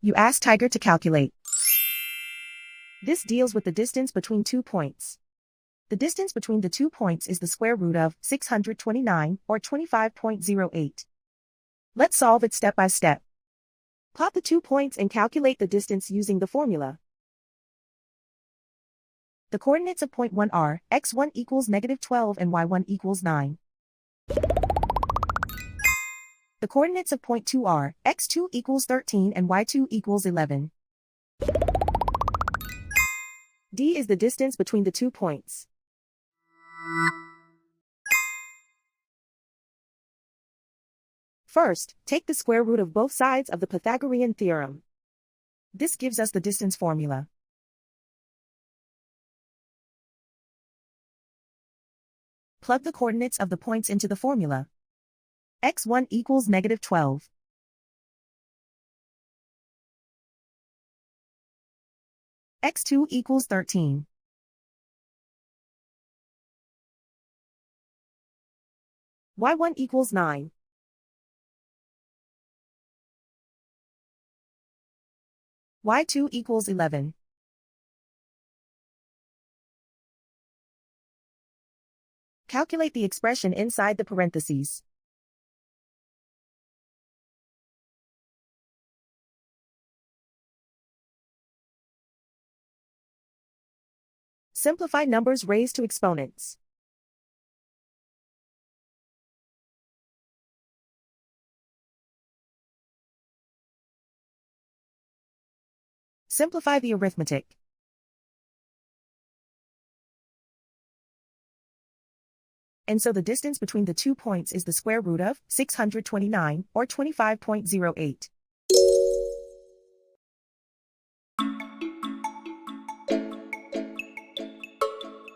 You ask Tiger to calculate. This deals with the distance between 2 points. The distance between the 2 points is the square root of 629, or 25.08. Let's solve it step by step. Plot the 2 points and calculate the distance using the formula. The coordinates of point 1 are x1 equals -12 and y1 equals 9. The coordinates of point 2 are x2 equals 13 and y2 equals 11. D is the distance between the 2 points. First, take the square root of both sides of the Pythagorean theorem. This gives us the distance formula. Plug the coordinates of the points into the formula. x1 equals -12. x2 equals 13. y1 equals 9. y2 equals 11. Calculate the expression inside the parentheses. Simplify numbers raised to exponents. Simplify the arithmetic. And so the distance between the 2 points is the square root of 629, or 25.08.